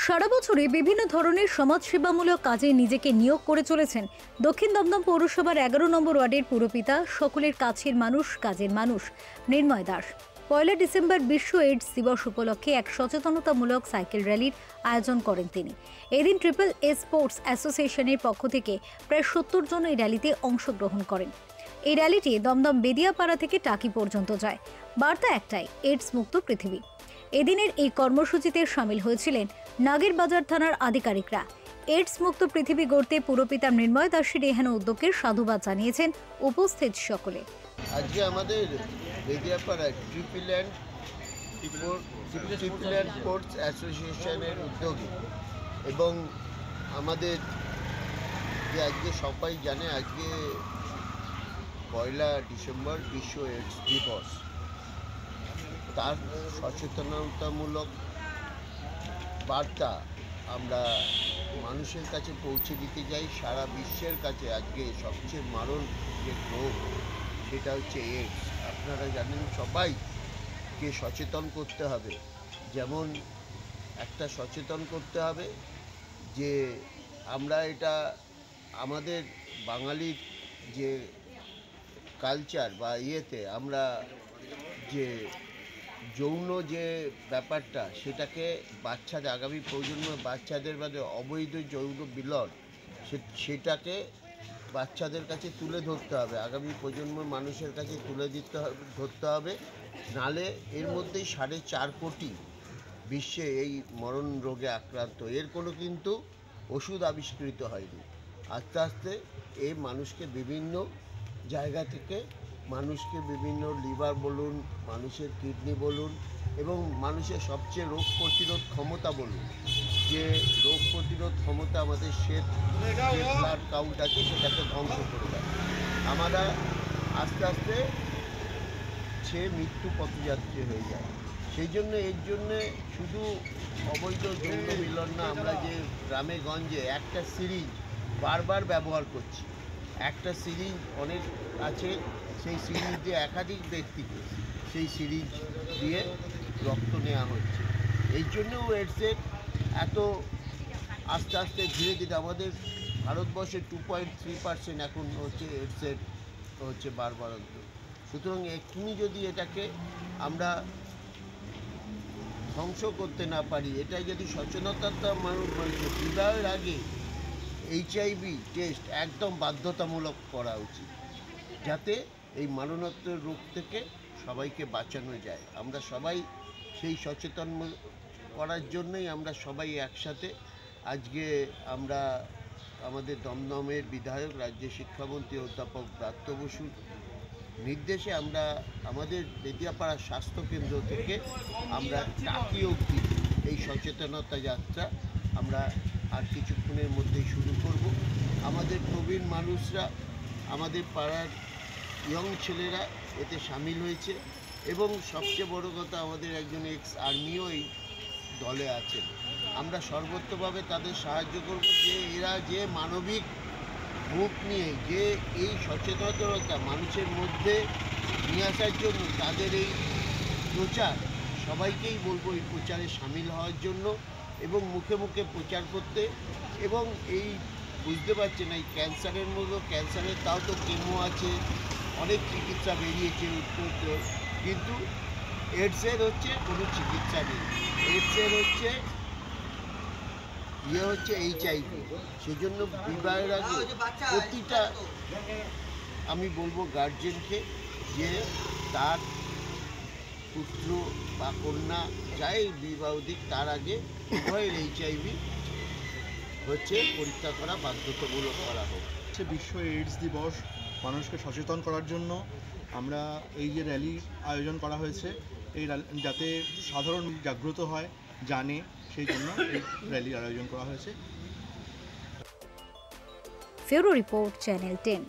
সারা বছরই বিভিন্ন ধরনের সমাজসেবামূলক কাজে নিজেকে নিয়োগ করে চলেছেন দক্ষিণ দমদম পৌরসভার 11 নম্বর ওয়ার্ডের পুরপিতা, সকলের কাছের মানুষ, কাজের মানুষ নির্ময় দাস। 1 ডিসেম্বর বিশ্ব এইডস দিবস উপলক্ষে এক সচেতনতামূলক সাইকেল র্যালির আয়োজন করেন তিনি। এদিন ট্রিপল এ স্পোর্টস অ্যাসোসিয়েশনের পক্ষ থেকে প্রায় 70 জন এই র্যালিতে অংশগ্রহণ করেন। এই র্যালিটি দমদম বেদিয়াপাড়া থেকে টাকি পর্যন্ত যায়। বার্তা একটাই, এইডস মুক্ত পৃথিবী। এদিনের এই কর্মসূচিতে সামিল হয়েছিলেন নাগেরবাজার থানার আধিকারিকরা। এইডস মুক্ত পৃথিবী গড়তে পুরপিতা নির্ময় দাসের এহেন উদ্যোগের সাধুবাদ জানিয়েছেন উপস্থিত সকলে। আজকে আমাদের বেদিয়াপাড়া ট্রিপল এ স্পোর্টস অ্যাসোসিয়েশনের উদ্যোগে এবং আমাদের যে আজকে সবাই জানে আজকে 1 ডিসেম্বর বিশ্ব এইডস দিবস, তার সচেতনতামূলক বার্তা আমরা মানুষের কাছে পৌঁছে দিতে যাই। সারা বিশ্বের কাছে আজকে সবচেয়ে মারণ যে রোগ সেটা হচ্ছে এইডস। আপনারা জানেন সবাইকে সচেতন করতে হবে। যেমন একটা সচেতন করতে হবে যে আমরা এটা আমাদের বাঙালির যে কালচার বা ইয়েতে আমরা যে যৌন যে ব্যাপারটা সেটাকে বাচ্চাদের আগামী প্রজন্ম বাচ্চাদের মধ্যে অবৈধ যৌন মিলন সেটাকে বাচ্চাদের কাছে তুলে ধরতে হবে, আগামী প্রজন্ম মানুষের কাছে তুলে ধরতে হবে। নালে এর মধ্যেই 4.5 কোটি বিশ্বে এই মরণ রোগে আক্রান্ত, এর কোনো কিন্তু ওষুধ আবিষ্কৃত হয়নি। আস্তে আস্তে এই মানুষকে বিভিন্ন জায়গা থেকে মানুষকে বিভিন্ন লিভার বলুন, মানুষের কিডনি বলুন এবং মানুষের সবচেয়ে রোগ প্রতিরোধ ক্ষমতা বলুন, যে রোগ প্রতিরোধ ক্ষমতা আমাদের যে ব্লাড কাউন্ট আছে সেটাকে ধ্বংস করে দেয়। আমরা আস্তে আস্তে সে মৃত্যু পথযাত্রী হয়ে যায়। সেই জন্য এর জন্যে শুধু অবৈধ যৌন মিলন না, আমরা যে গ্রামে গঞ্জে একটা সিরিঞ্জ বারবার ব্যবহার করছি, একটা সিরিঞ্জ অনেক আছে, সেই সিরিঞ্জ দিয়ে একাধিক ব্যক্তিকে সেই সিরিঞ্জ দিয়ে রক্ত নেওয়া হচ্ছে। এই জন্যও এইডসের এত আস্তে আস্তে ধীরে ধীরে আমাদের ভারতবর্ষে 2.3% এখন হচ্ছে এইডসের হচ্ছে বাড়বাড়ন্ত। সুতরাং এক্ষুনি যদি এটাকে আমরা ধ্বংস করতে না পারি, এটাই যদি সচেতনতা মানুষের বিবাহের আগে HIV টেস্ট একদম বাধ্যতামূলক করা উচিত, যাতে এই মারণাত্মক রোগ থেকে সবাইকে বাঁচানো যায়। আমরা সবাই সেই সচেতন করার জন্যই আমরা সবাই একসাথে আজকে আমরা আমাদের দমদমের বিধায়ক, রাজ্যের শিক্ষামন্ত্রী অধ্যাপক ব্রাত্য বসুর নির্দেশে আমরা আমাদের বেদিয়াপাড়া স্বাস্থ্যকেন্দ্র থেকে আমরা টাকি অবধি এই সচেতনতা যাত্রা আমরা আর কিছুক্ষণের মধ্যেই শুরু করব। আমাদের প্রবীণ মানুষরা, আমাদের পাড়ার ইয়ং ছেলেরা এতে সামিল হয়েছে এবং সবচেয়ে বড় কথা আমাদের একজন এক্স আর্মিও এই দলে আছেন। আমরা সর্বত্রভাবে তাদের সাহায্য করব, যে এরা যে মানবিক মুখ নিয়ে যে এই সচেতনতা মানুষের মধ্যে নিয়ে আসার জন্য তাদের এই প্রচার, সবাইকেই বলবো এই প্রচারে সামিল হওয়ার জন্য এবং মুখে মুখে প্রচার করতে। এবং এই বুঝতে পারছেন এই ক্যান্সারের মতো, ক্যান্সারের তাও তো কেমো আছে, অনেক চিকিৎসা বেরিয়েছে উত্তর, কিন্তু এইডসের হচ্ছে কোনো চিকিৎসা নেই। এইডসের হচ্ছে HIV। সেই জন্য বিবাহের আগে প্রতিটা আমি বলবো গার্জেনকে যে তার পুত্র বা কন্যা যাই বিবাহ দিক, তার আগে উভয়ের HIV হচ্ছে পরীক্ষা করা বাধ্যতামূলক করা হোক। বিশ্ব এইডস দিবস মানুষকে সচেতন করার জন্য আমরা এই যে র্যালি আয়োজন করা হয়েছে, এই যাতে সাধারণ জাগ্রত হয়, জানে, সেই জন্য এই র্যালির আয়োজন করা হয়েছে। ফেরো রিপোর্ট, চ্যানেল 10।